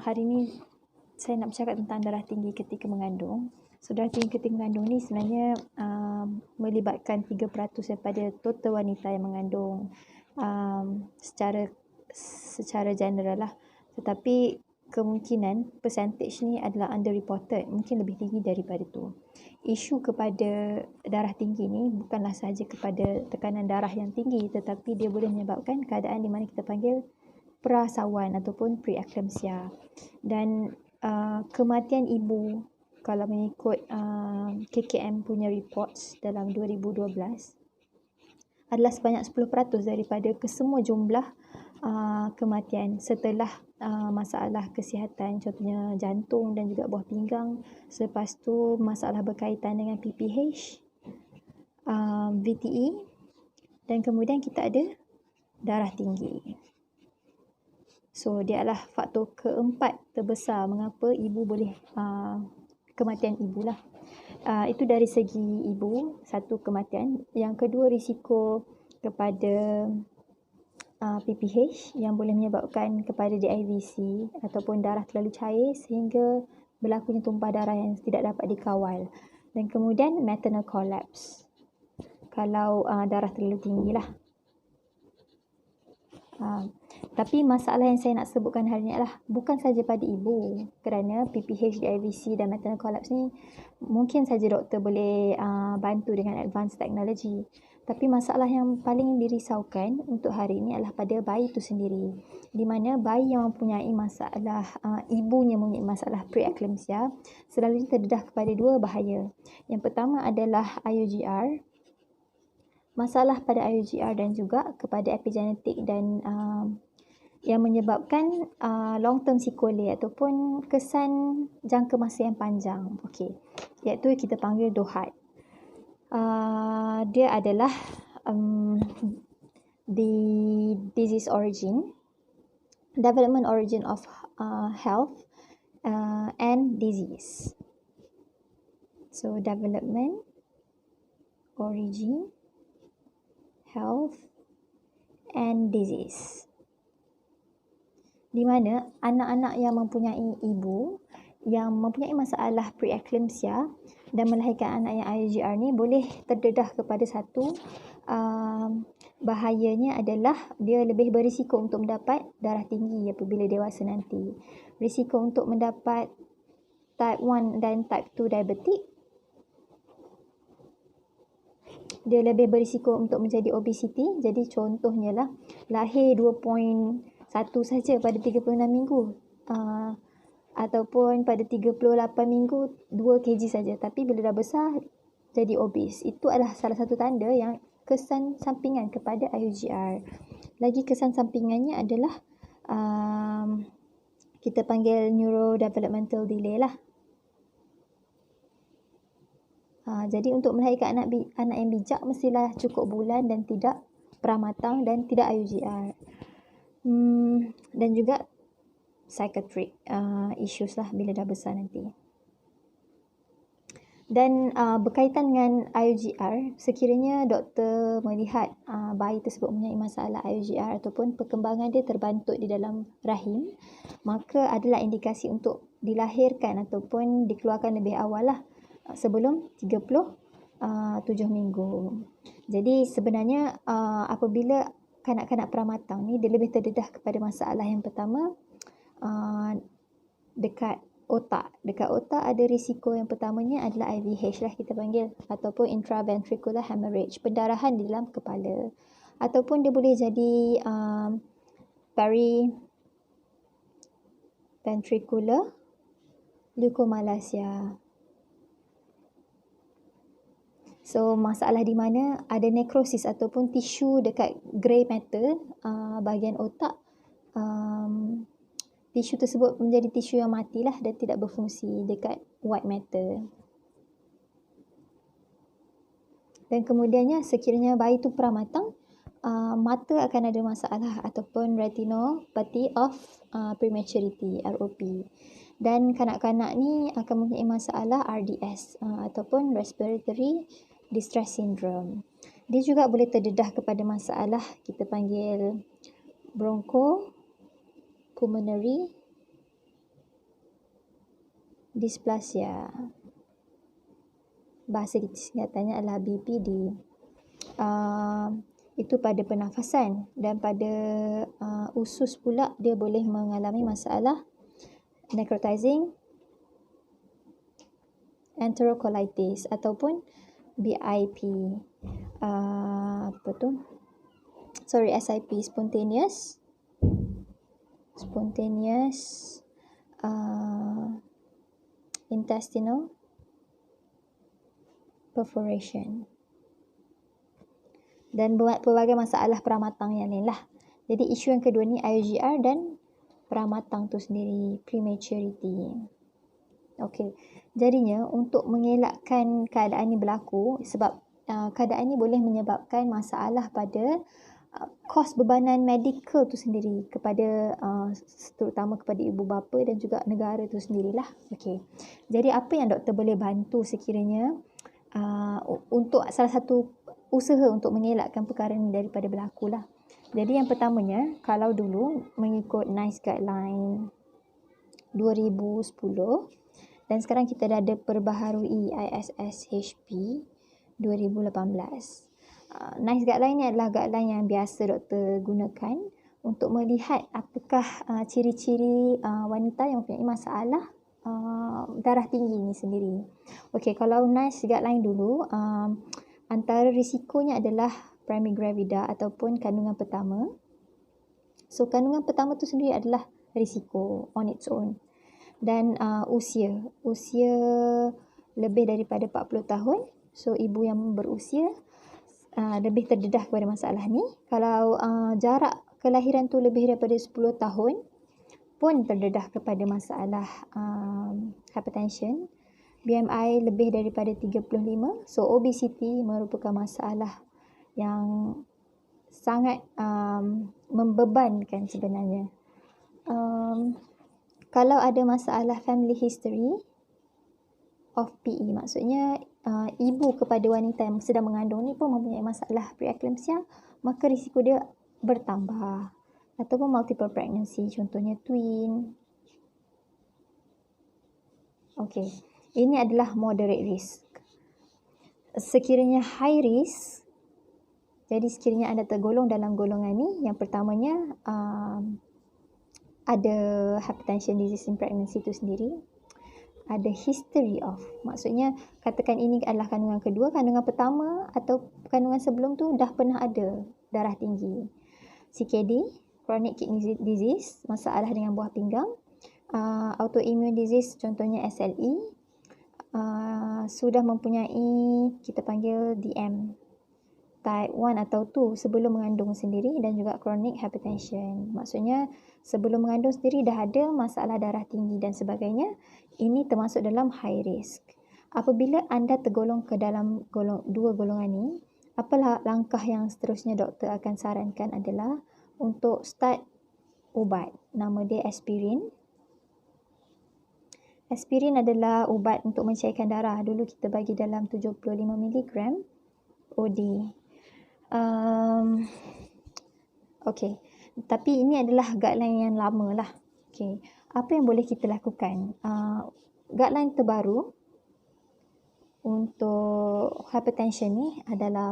hari ni saya nak bercakap tentang darah tinggi ketika mengandung. So, darah tinggi ketika mengandung ni sebenarnya melibatkan 3% daripada total wanita yang mengandung secara general lah. Tetapi kemungkinan percentage ni adalah underreported, mungkin lebih tinggi daripada tu. Isu kepada darah tinggi ni bukanlah sahaja kepada tekanan darah yang tinggi, tetapi dia boleh menyebabkan keadaan di mana kita panggil prasawan ataupun preeclampsia. Dan kematian ibu kalau mengikut KKM punya reports dalam 2012 adalah sebanyak 10% daripada kesemua jumlah kematian setelah masalah kesihatan, contohnya jantung dan juga buah pinggang. Selepas tu masalah berkaitan dengan PPH, VTE, dan kemudian kita ada darah tinggi. So, dia adalah faktor keempat terbesar mengapa ibu boleh kematian ibu lah. Itu dari segi ibu, satu kematian. Yang kedua, risiko kepada PPH yang boleh menyebabkan kepada DIVC ataupun darah terlalu cair sehingga berlakunya tumpah darah yang tidak dapat dikawal. Dan kemudian maternal collapse kalau darah terlalu tinggi lah. Tapi masalah yang saya nak sebutkan hari ini adalah bukan saja pada ibu, kerana PPH, DIVC dan maternal collapse ni mungkin saja doktor boleh bantu dengan advanced technology. Tapi masalah yang paling dirisaukan untuk hari ini adalah pada bayi itu sendiri, di mana bayi yang mempunyai masalah, ibunya mempunyai masalah preeclampsia selalunya terdedah kepada dua bahaya. Yang pertama adalah IUGR, masalah pada IUGR dan juga kepada epigenetik dan yang menyebabkan long term sequelae ataupun kesan jangka masa yang panjang. Okey, iaitu kita panggil DOHAD. Dia adalah the disease origin, development origin of health and disease. So, development, origin, health and disease. Di mana anak-anak yang mempunyai ibu yang mempunyai masalah preeclampsia dan melahirkan anak yang IUGR ni boleh terdedah kepada satu bahayanya adalah dia lebih berisiko untuk mendapat darah tinggi apabila dewasa nanti. Risiko untuk mendapat type 1 dan type 2 diabetik. Dia lebih berisiko untuk menjadi obesity. Jadi contohnya lah, lahir 2.1 saja pada 36 minggu. Ataupun pada 38 minggu 2 kg saja. Tapi bila dah besar jadi obes. Itu adalah salah satu tanda yang kesan sampingan kepada IUGR. Lagi kesan sampingannya adalah kita panggil neurodevelopmental delay lah. Jadi untuk melahirkan anak yang bijak mestilah cukup bulan dan tidak pramatang dan tidak IUGR. Dan juga psychiatric issues lah bila dah besar nanti. Dan berkaitan dengan IUGR, sekiranya doktor melihat bayi tersebut mempunyai masalah IUGR ataupun perkembangan dia terbantuk di dalam rahim, maka adalah indikasi untuk dilahirkan ataupun dikeluarkan lebih awal lah, sebelum 37 minggu. Jadi sebenarnya apabila kanak-kanak pramatang ni dia lebih terdedah kepada masalah yang pertama, dekat otak. Dekat otak ada risiko yang pertamanya adalah IVH lah kita panggil, ataupun intraventricular hemorrhage, pendarahan di dalam kepala. Ataupun dia boleh jadi periventricular leukomalacia. So, masalah di mana ada nekrosis ataupun tisu dekat grey matter, bahagian otak, tisu tersebut menjadi tisu yang matilah dan tidak berfungsi dekat white matter. Dan kemudiannya sekiranya bayi itu pramatang, mata akan ada masalah ataupun retinopathy of prematurity, ROP. Dan kanak-kanak ni akan mempunyai masalah RDS ataupun respiratory distress syndrome. Dia juga boleh terdedah kepada masalah kita panggil bronchopulmonary dysplasia. Bahasa singkatannya adalah BPD. Itu pada pernafasan, dan pada usus pula dia boleh mengalami masalah necrotizing enterocolitis ataupun BIP. SIP, spontaneous intestinal perforation, dan pelbagai masalah peramatang yang lain lah. Jadi isu yang kedua ni IUGR dan peramatang tu sendiri, prematurity. Okey, jadinya untuk mengelakkan keadaan ini berlaku, sebab keadaan ini boleh menyebabkan masalah pada kos bebanan medikal tu sendiri kepada terutama kepada ibu bapa dan juga negara tu sendirilah. Okey, jadi apa yang doktor boleh bantu sekiranya untuk salah satu usaha untuk mengelakkan perkara ini daripada berlaku lah. Jadi yang pertamanya, kalau dulu mengikut NICE Guideline 2010 dan sekarang kita dah ada perbaharui ISSHP 2018. NICE Guideline ni adalah guideline yang biasa doktor gunakan untuk melihat apakah ciri-ciri wanita yang mempunyai masalah darah tinggi ni sendiri. Okey, kalau NICE Guideline dulu, antara risikonya adalah primary gravida ataupun kandungan pertama. So, kandungan pertama tu sendiri adalah risiko on its own. Dan usia lebih daripada 40 tahun. So, ibu yang berusia lebih terdedah kepada masalah ni. Kalau jarak kelahiran tu lebih daripada 10 tahun pun terdedah kepada masalah hypertension. BMI lebih daripada 35. So, obesity merupakan masalah yang sangat membebankan sebenarnya. Kalau ada masalah family history of PE, maksudnya ibu kepada wanita yang sedang mengandung ni pun mempunyai masalah preeclampsia, maka risiko dia bertambah. Ataupun multiple pregnancy, contohnya twin. Okey, ini adalah moderate risk. Sekiranya high risk, jadi sekiranya anda tergolong dalam golongan ni, yang pertamanya ada hypertension disease in pregnancy itu sendiri, ada history of, maksudnya katakan ini adalah kandungan kedua, kandungan pertama atau kandungan sebelum tu dah pernah ada darah tinggi, CKD, chronic kidney disease, masalah dengan buah pinggang, autoimmune disease contohnya SLE, sudah mempunyai kita panggil DM type 1 atau 2 sebelum mengandung sendiri, dan juga chronic hypertension. Maksudnya sebelum mengandung sendiri dah ada masalah darah tinggi dan sebagainya. Ini termasuk dalam high risk. Apabila anda tergolong ke dalam dua golongan ni, apalah langkah yang seterusnya doktor akan sarankan adalah untuk start ubat. Nama dia aspirin. Aspirin adalah ubat untuk mencairkan darah. Dulu kita bagi dalam 75 mg OD. Okey, tapi ini adalah guideline yang lama lah. Okey, apa yang boleh kita lakukan? Guideline terbaru untuk hypertension ni adalah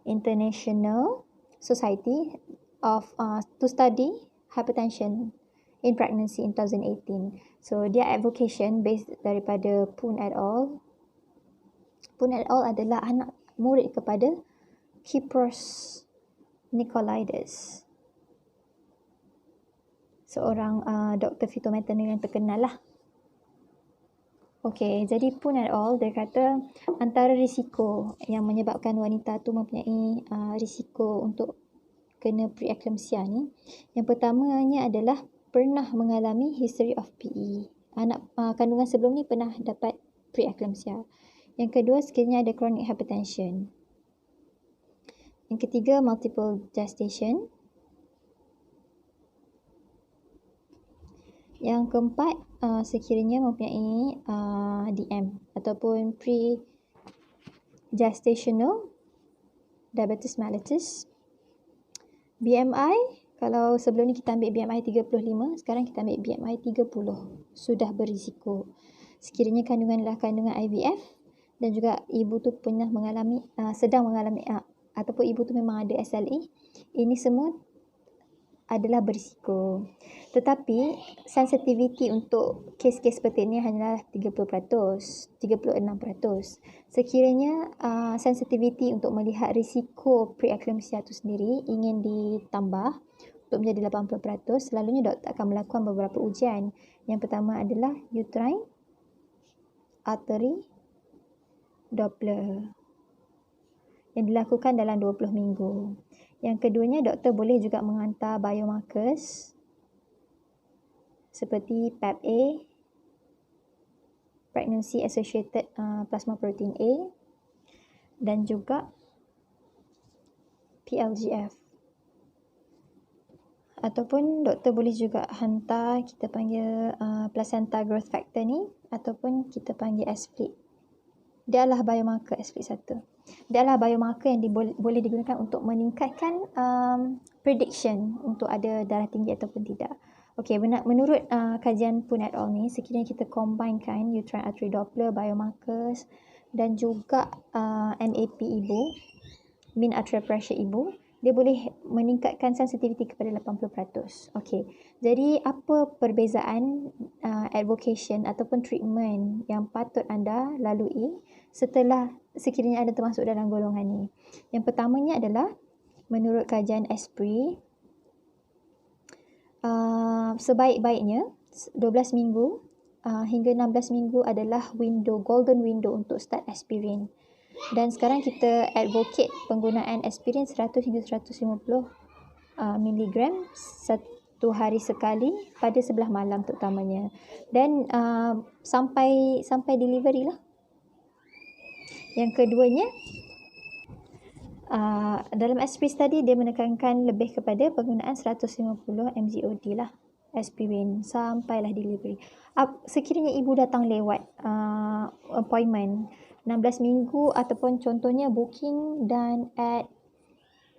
International Society of to Study Hypertension in Pregnancy in 2018. So, dia advocation based daripada Poon et al. Poon et al adalah anak murid kepada Kypros Nicolaides, seorang doktor fitomaternal yang terkenal lah. Okey, jadi Poon et al dia kata antara risiko yang menyebabkan wanita tu mempunyai risiko untuk kena preeclampsia ni, yang pertamanya adalah pernah mengalami history of PE. Anak kandungan sebelum ni pernah dapat preeclampsia. Yang kedua, sekiranya ada chronic hypertension. Yang ketiga, multiple gestation. Yang keempat, sekiranya mempunyai DM ataupun pre-gestational diabetes mellitus. BMI, kalau sebelum ni kita ambil BMI 35, sekarang kita ambil BMI 30, sudah berisiko. Sekiranya kandungan adalah kandungan IVF dan juga ibu tu pernah mengalami sedang mengalami ataupun ibu tu memang ada SLA, ini semua adalah berisiko. Tetapi sensitiviti untuk kes-kes seperti ini hanyalah 30%, 36%. Sekiranya sensitiviti untuk melihat risiko preeclampsia itu sendiri ingin ditambah untuk menjadi 80%, selalunya doktor akan melakukan beberapa ujian. Yang pertama adalah uterine artery Doppler yang dilakukan dalam 20 minggu. Yang keduanya, doktor boleh juga menghantar biomarkers seperti PAP-A, Pregnancy Associated Plasma Protein A, dan juga PLGF. Ataupun doktor boleh juga hantar, kita panggil placenta growth factor ni, ataupun kita panggil SFLIC. Dia adalah biomarker SFLIC1. Dia adalah biomarker yang boleh digunakan untuk meningkatkan prediction untuk ada darah tinggi ataupun tidak. Okey, menurut kajian Poon et al. Ni, sekiranya kita combinekan uterine artery Doppler, biomarkers dan juga MAP ibu, mean arterial pressure ibu, dia boleh meningkatkan sensitivity kepada 80%. Okey, jadi apa perbezaan advocation ataupun treatment yang patut anda lalui setelah sekiranya anda termasuk dalam golongan ni? Yang pertamanya adalah menurut kajian ESPRI, sebaik-baiknya 12 minggu hingga 16 minggu adalah golden window untuk start aspirin. Dan sekarang kita advocate penggunaan aspirin 100 hingga 150 miligram satu hari sekali pada sebelah malam terutamanya. Dan sampai delivery lah. Yang keduanya, dalam aspirin tadi dia menekankan lebih kepada penggunaan 150 mgod lah aspirin sampailah delivery. Sekiranya ibu datang lewat appointment 16 minggu ataupun contohnya booking dan at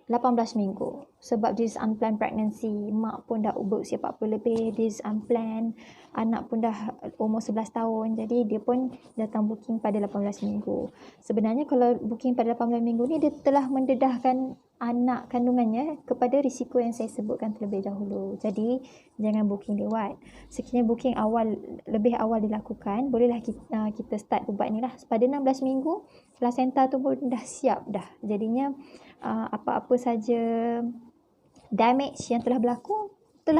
18 minggu, sebab this unplanned pregnancy, mak pun dah berusia 40 lebih, this unplanned, anak pun dah umur 11 tahun, jadi dia pun datang booking pada 18 minggu. Sebenarnya kalau booking pada 18 minggu ni, dia telah mendedahkan anak kandungannya kepada risiko yang saya sebutkan terlebih dahulu. Jadi jangan booking lewat. Sekiranya booking lebih awal dilakukan, bolehlah kita start ubat ni lah. Pada 16 minggu, placenta tu pun dah siap dah. Jadinya apa-apa saja damage yang telah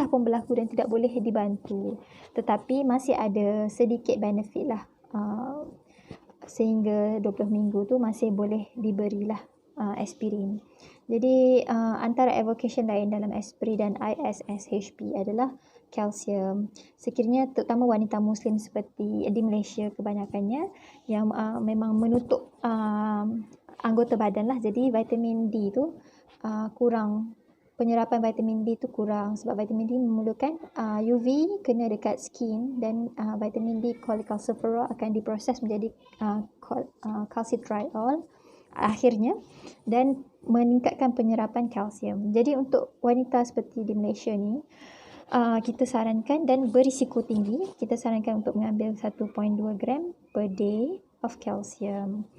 pun berlaku dan tidak boleh dibantu. Tetapi masih ada sedikit benefit lah. Sehingga 20 minggu tu masih boleh diberilah aspirin. Jadi antara avocation lain dalam aspirin dan ISSHP adalah kalsium. Sekiranya terutama wanita muslim seperti di Malaysia kebanyakannya yang memang menutup anggota badan lah, jadi vitamin D tu kurang, penyerapan vitamin D tu kurang sebab vitamin D memerlukan UV kena dekat skin dan vitamin D cholecalciferol akan diproses menjadi calcitriol akhirnya dan meningkatkan penyerapan kalsium. Jadi untuk wanita seperti di Malaysia ni, kita sarankan dan berisiko tinggi, kita sarankan untuk mengambil 1.2 gram per day of calcium.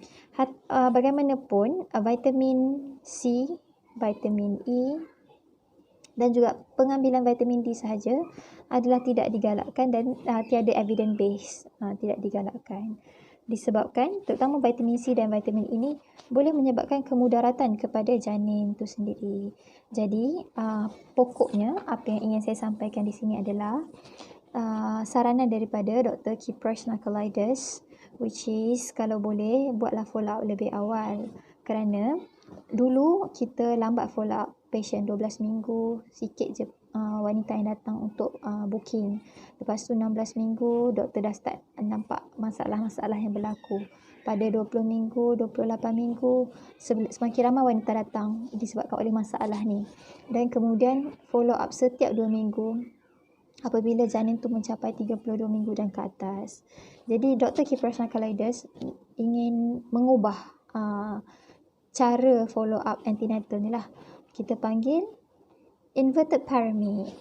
Bagaimanapun vitamin C, vitamin E dan juga pengambilan vitamin D sahaja adalah tidak digalakkan dan tiada evidence base, tidak digalakkan. Disebabkan terutama vitamin C dan vitamin E ini boleh menyebabkan kemudaratan kepada janin itu sendiri. Jadi pokoknya apa yang ingin saya sampaikan di sini adalah saranan daripada Dr. Kipros Nakalides, which is kalau boleh buatlah follow up lebih awal, kerana dulu kita lambat follow up patient 12 minggu, sikit je wanita yang datang untuk booking. Lepas tu 16 minggu doktor dah start nampak masalah-masalah yang berlaku. Pada 20 minggu, 28 minggu semakin ramai wanita datang disebabkan oleh masalah ni. Dan kemudian follow up setiap 2 minggu apabila janin tu mencapai 32 minggu dan ke atas. Jadi Dr. Kipros Nakalides ingin mengubah cara follow up antenatal ni lah. Kita panggil inverted pyramid.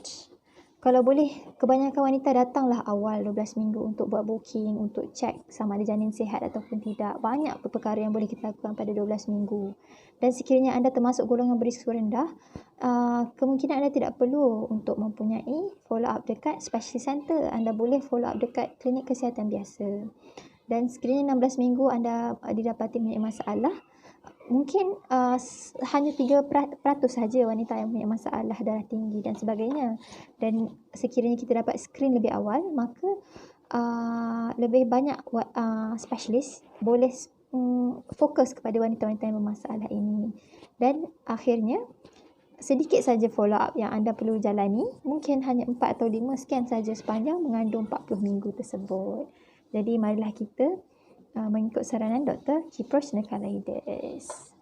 Kalau boleh, kebanyakan wanita datanglah awal 12 minggu untuk buat booking, untuk cek sama ada janin sihat ataupun tidak. Banyak perkara yang boleh kita lakukan pada 12 minggu. Dan sekiranya anda termasuk golongan berisiko rendah, kemungkinan anda tidak perlu untuk mempunyai follow up dekat specialist center. Anda boleh follow up dekat klinik kesihatan biasa. Dan sekiranya 16 minggu anda didapati mempunyai masalah, mungkin hanya 3% saja wanita yang punya masalah darah tinggi dan sebagainya. Dan sekiranya kita dapat screen lebih awal, maka lebih banyak specialist boleh fokus kepada wanita-wanita yang bermasalah ini. Dan akhirnya, sedikit saja follow up yang anda perlu jalani, mungkin hanya 4 atau 5 scan saja sepanjang mengandung 40 minggu tersebut. Jadi marilah kita mengikut saranan Dr. Kiprosh Nekalaidis.